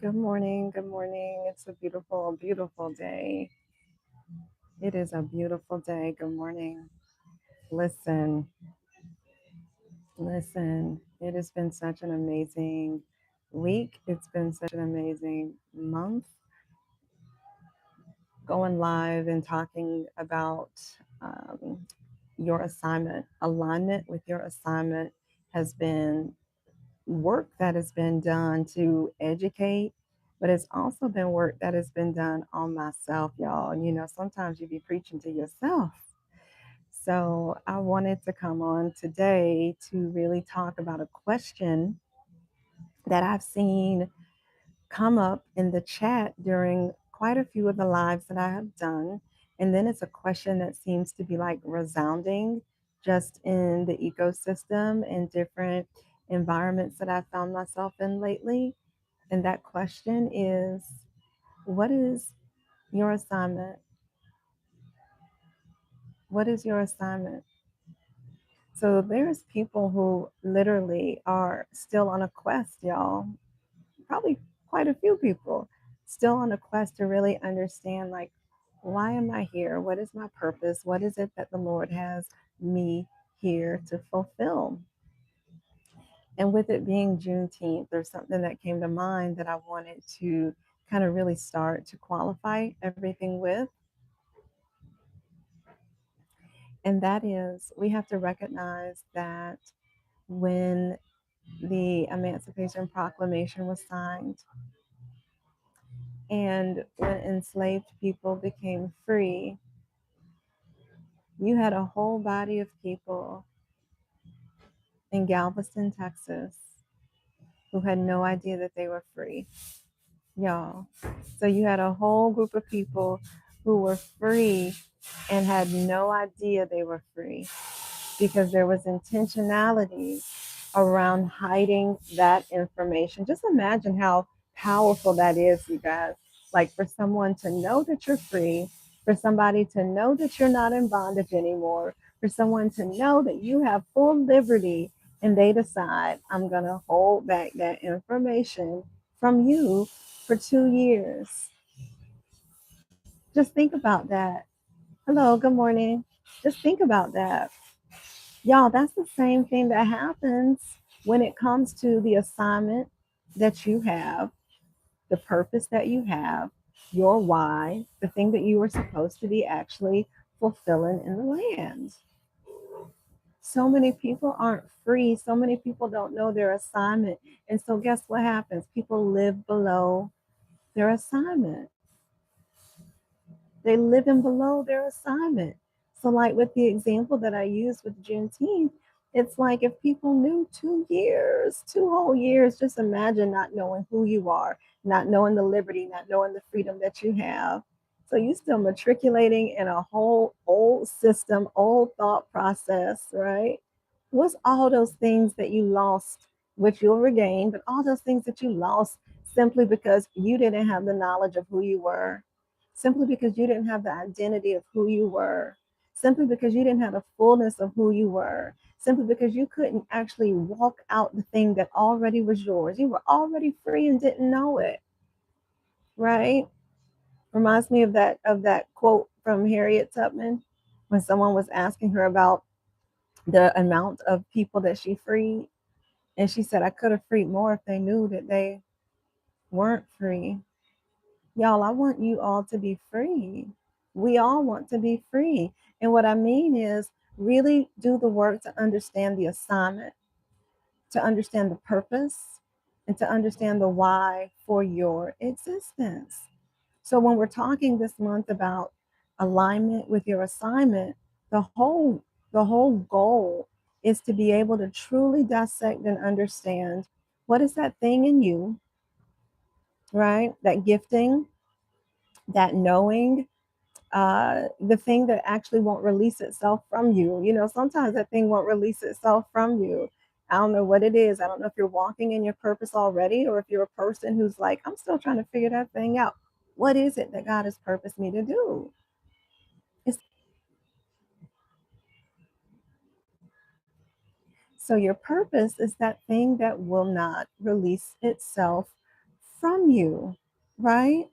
Good morning. Good morning. It's a beautiful, beautiful day. It is a beautiful day. Good morning. Listen, listen. It has been such an amazing week. It's been such an amazing month going live and talking about um, your assignment. Alignment with your assignment has been work that has been done to educate, but it's also been work that has been done on myself, y'all. You know, sometimes you be preaching to yourself. So I wanted to come on today to really talk about a question that I've seen come up in the chat during quite a few of the lives that I have done. And then it's a question that seems to be like resounding just in the ecosystem and different environments that I've found myself in lately. And that question is, what is your assignment? What is your assignment? So there's people who literally are still on a quest, y'all. Probably quite a few people still on a quest to really understand, like, why am I here? What is my purpose? What is it that the Lord has me here to fulfill? And with it being Juneteenth, there's something that came to mind that I wanted to kind of really start to qualify everything with. And that is, we have to recognize that when the Emancipation Proclamation was signed and when enslaved people became free, you had a whole body of people in Galveston, Texas, who had no idea that they were free, y'all. So you had a whole group of people who were free and had no idea they were free because there was intentionality around hiding that information. Just imagine how powerful that is, you guys. Like for someone to know that you're free, for somebody to know that you're not in bondage anymore, for someone to know that you have full liberty, and they decide, I'm going to hold back that information from you for 2 years. Just think about that. Hello, good morning. Just think about that. Y'all, that's the same thing that happens when it comes to the assignment that you have, the purpose that you have, your why, the thing that you were supposed to be actually fulfilling in the land. So many people aren't free. So many people don't know their assignment. And so, guess what happens? People live below their assignment. They live in below their assignment. So, like with the example that I used with Juneteenth, it's like if people knew 2 years, 2 whole years, just imagine not knowing who you are, not knowing the liberty, not knowing the freedom that you have. So you still matriculating in a whole old system, old thought process, right? What's all those things that you lost, which you'll regain, but all those things that you lost simply because you didn't have the knowledge of who you were, simply because you didn't have the identity of who you were, simply because you didn't have the fullness of who you were, simply because you couldn't actually walk out the thing that already was yours. You were already free and didn't know it, right? Reminds me of that quote from Harriet Tubman when someone was asking her about the amount of people that she freed, and she said, I could have freed more if they knew that they weren't free. Y'all, I want you all to be free. We all want to be free. And what I mean is really do the work to understand the assignment, to understand the purpose, and to understand the why for your existence. So when we're talking this month about alignment with your assignment, the whole goal is to be able to truly dissect and understand what is that thing in you, right? That gifting, that knowing, the thing that actually won't release itself from you. You know, sometimes that thing won't release itself from you. I don't know what it is. I don't know if you're walking in your purpose already, or if you're a person who's like, I'm still trying to figure that thing out. What is it that God has purposed me to do? It's, so your purpose is that thing that will not release itself from you, right?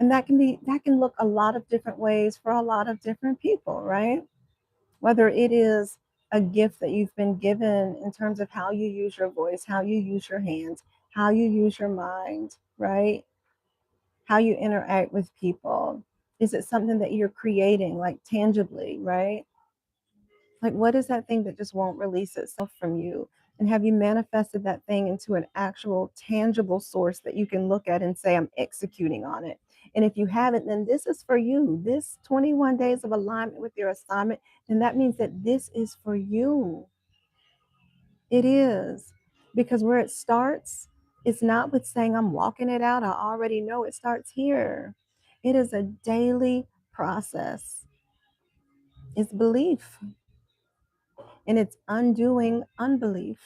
And that can look a lot of different ways for a lot of different people, right? Whether it is a gift that you've been given in terms of how you use your voice, how you use your hands, how you use your mind, right? How you interact with people. Is it something that you're creating, like tangibly, right? Like, what is that thing that just won't release itself from you? And have you manifested that thing into an actual tangible source that you can look at and say, I'm executing on it? And if you haven't, then this is for you. This 21 days of alignment with your assignment, then that means that this is for you. It is. Because where it starts, it's not with saying, I'm walking it out. I already know it starts here. It is a daily process. It's belief, and it's undoing unbelief.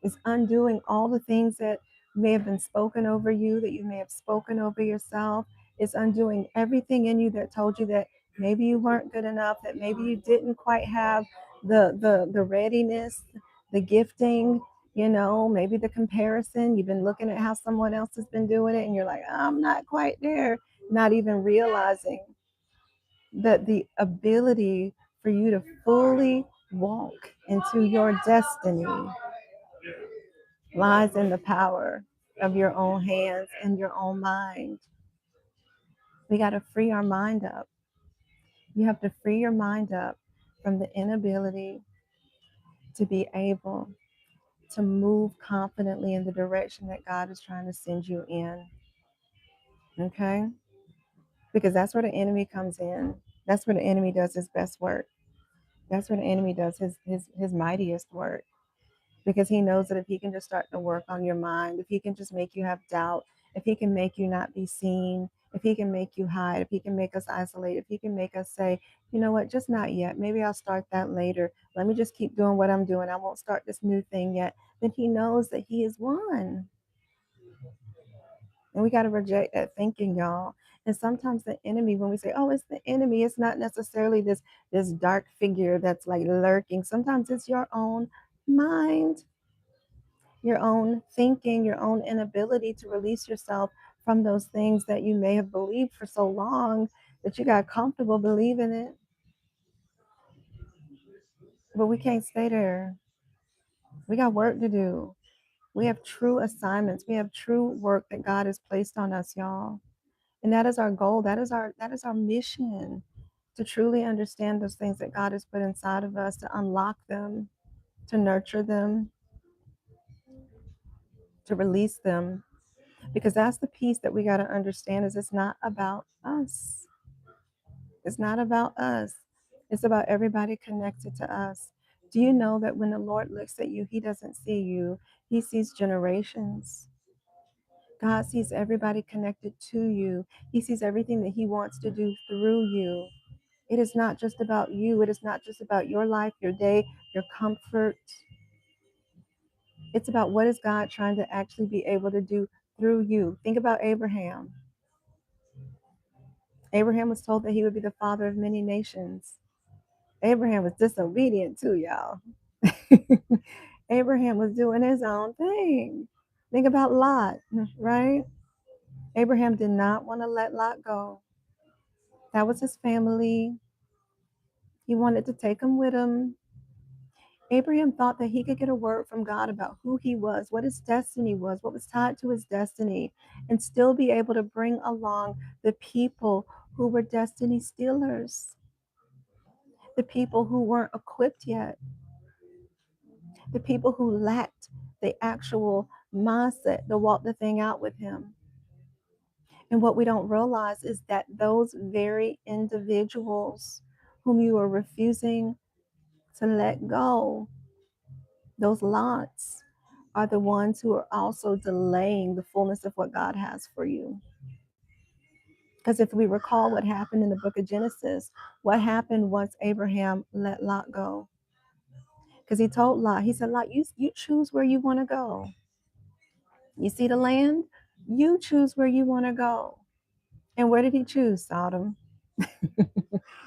It's undoing all the things that may have been spoken over you, that you may have spoken over yourself. It's undoing everything in you that told you that maybe you weren't good enough, that maybe you didn't quite have the readiness, the gifting, maybe the comparison. You've been looking at how someone else has been doing it and you're like, I'm not quite there, not even realizing that the ability for you to fully walk into your destiny lies in the power of your own hands and your own mind. We got to free our mind up. You have to free your mind up from the inability to be able to move confidently in the direction that God is trying to send you in. Okay? Because that's where the enemy comes in. That's where the enemy does his best work. That's where the enemy does his mightiest work. Because he knows that if he can just start to work on your mind, if he can just make you have doubt, if he can make you not be seen, if he can make you hide, if he can make us isolate, if he can make us say, you know what, just not yet. Maybe I'll start that later. Let me just keep doing what I'm doing. I won't start this new thing yet. Then he knows that he is won. And we got to reject that thinking, y'all. And sometimes the enemy, when we say, oh, it's the enemy, it's not necessarily this dark figure that's like lurking. Sometimes it's your own mind, your own thinking, your own inability to release yourself from those things that you may have believed for so long that you got comfortable believing it. But we can't stay there. We got work to do. We have true assignments. We have true work that God has placed on us, y'all. And that is our goal. That is our mission, to truly understand those things that God has put inside of us, to unlock them, to nurture them, to release them. Because that's the piece that we got to understand, is it's not about us. It's not about us. It's about everybody connected to us. Do you know that when the Lord looks at you, he doesn't see you, he sees generations. God sees everybody connected to you. He sees everything that he wants to do through you. It is not just about you. It is not just about your life, your day, your comfort. It's about what is God trying to actually be able to do through you. Think about Abraham. Abraham was told that he would be the father of many nations. Abraham was disobedient too, y'all. Abraham was doing his own thing. Think about Lot, right? Abraham did not want to let Lot go. That was his family. He wanted to take him with him. Abraham thought that he could get a word from God about who he was, what his destiny was, what was tied to his destiny, and still be able to bring along the people who were destiny stealers, the people who weren't equipped yet, the people who lacked the actual mindset to walk the thing out with him. And what we don't realize is that those very individuals whom you are refusing to let go, those lots, are the ones who are also delaying the fullness of what God has for you. Because if we recall what happened in the book of Genesis, what happened once Abraham let Lot go? Because he told Lot, he said, Lot, you choose where you want to go. You see the land? You choose where you want to go. And where did he choose? Sodom.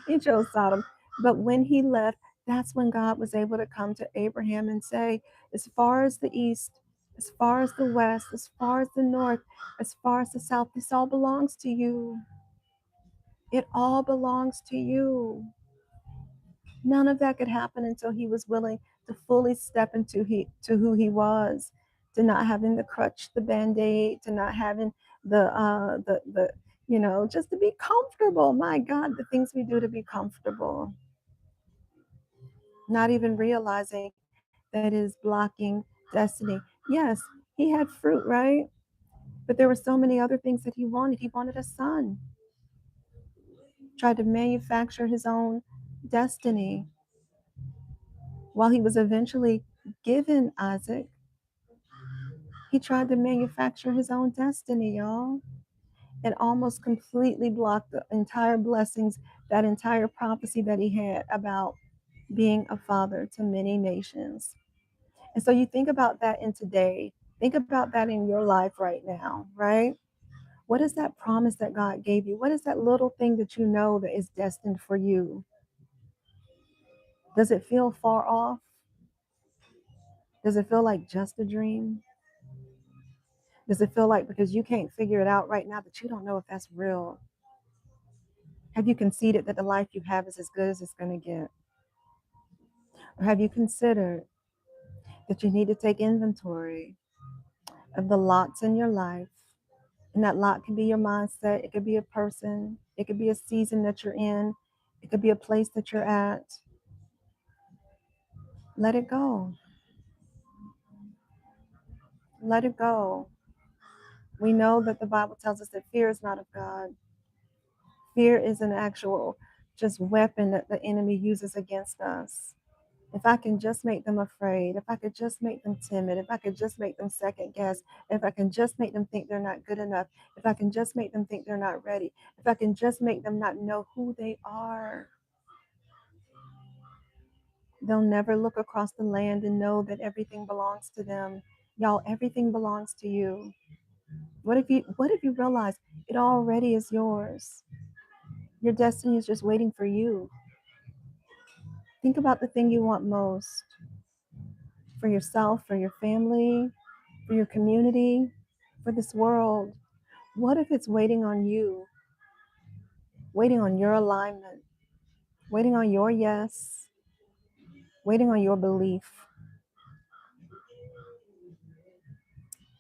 He chose Sodom. But when he left, that's when God was able to come to Abraham and say, as far as the east, as far as the west, as far as the north, as far as the south, this all belongs to you. It all belongs to you. None of that could happen until he was willing to fully step into who he was, to not having the crutch, the band-aid, to not having the just to be comfortable. My God, the things we do to be comfortable, not even realizing that is blocking destiny. Yes, he had fruit, right? But there were so many other things that he wanted. He wanted a son. Tried to manufacture his own destiny. While he was eventually given Isaac, he tried to manufacture his own destiny, y'all, and almost completely blocked the entire blessings, that entire prophecy that he had about being a father to many nations. And so you think about that in today. Think about that in your life right now, right? What is that promise that God gave you? What is that little thing that you know that is destined for you? Does it feel far off? Does it feel like just a dream? Does it feel like because you can't figure it out right now that you don't know if that's real? Have you conceded that the life you have is as good as it's going to get? Or have you considered that you need to take inventory of the lots in your life? And that lot can be your mindset, it could be a person, it could be a season that you're in, it could be a place that you're at. Let it go. Let it go. We know that the Bible tells us that fear is not of God. Fear is an actual just weapon that the enemy uses against us. If I can just make them afraid, if I could just make them timid, if I could just make them second guess, if I can just make them think they're not good enough, if I can just make them think they're not ready, if I can just make them not know who they are, they'll never look across the land and know that everything belongs to them. Y'all, everything belongs to you. What if you realize it already is yours? Your destiny is just waiting for you. Think about the thing you want most for yourself, for your family, for your community, for this world. What if it's waiting on you, waiting on your alignment, waiting on your yes, waiting on your belief?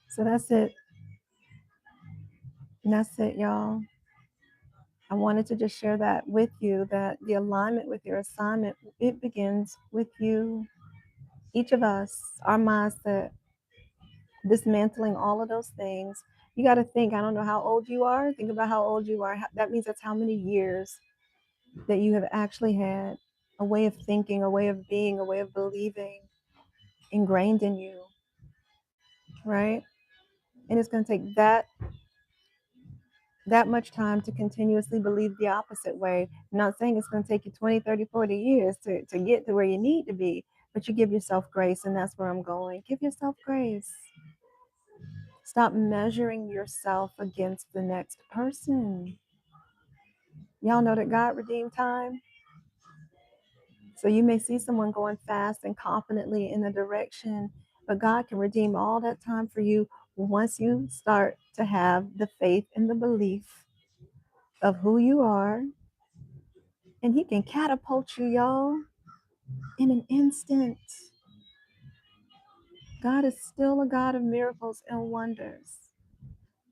So that's it. And that's it, y'all. I wanted to just share that with you, that the alignment with your assignment, it begins with you. Each of us, our mindset, dismantling all of those things. You got to think, I don't know how old you are. Think about how old you are. That means that's how many years that you have actually had a way of thinking, a way of being, a way of believing ingrained in you, right? And it's going to take that much time to continuously believe the opposite way. I'm not saying it's going to take you 20, 30, 40 years to get to where you need to be, but you give yourself grace, and that's where I'm going. Give yourself grace. Stop measuring yourself against the next person. Y'all know that God redeemed time. So you may see someone going fast and confidently in a direction, but God can redeem all that time for you once you start to have the faith and the belief of who you are. And He can catapult you, y'all, in an instant. God is still a God of miracles and wonders.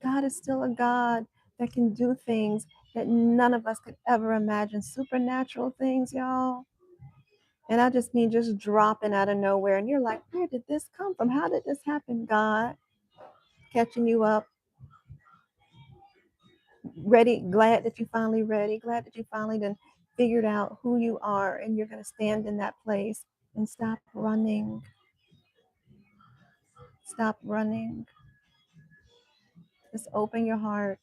God is still a God that can do things that none of us could ever imagine. Supernatural things, y'all. And I just mean just dropping out of nowhere. And you're like, where did this come from? How did this happen? God catching you up. Ready, glad that you finally ready, glad that you finally done figured out who you are, and you're going to stand in that place and stop running. Stop running. Just open your heart.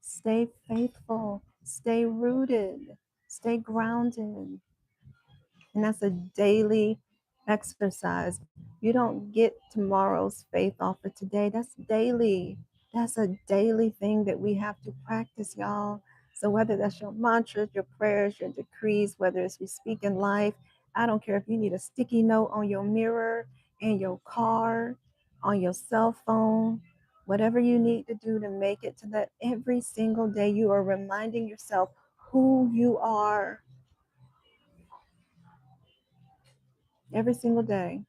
Stay faithful. Stay rooted. Stay grounded. And that's a daily exercise. You don't get tomorrow's faith off of today. That's daily. That's a daily thing that we have to practice, y'all. So whether that's your mantras, your prayers, your decrees, whether it's you speak in life, I don't care if you need a sticky note on your mirror, in your car, on your cell phone, whatever you need to do to make it to that every single day, you are reminding yourself who you are every single day.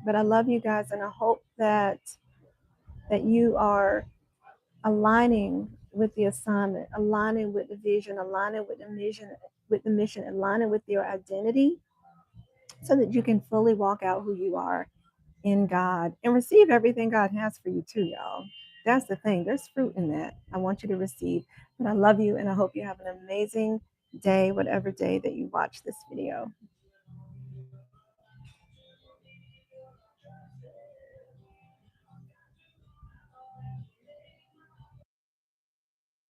But I love you guys, and I hope that you are aligning with the assignment, aligning with the vision, aligning with the mission, aligning with your identity, so that you can fully walk out who you are in God and receive everything God has for you too, y'all. That's the thing. There's fruit in that. I want you to receive. But I love you, and I hope you have an amazing day, whatever day that you watch this video.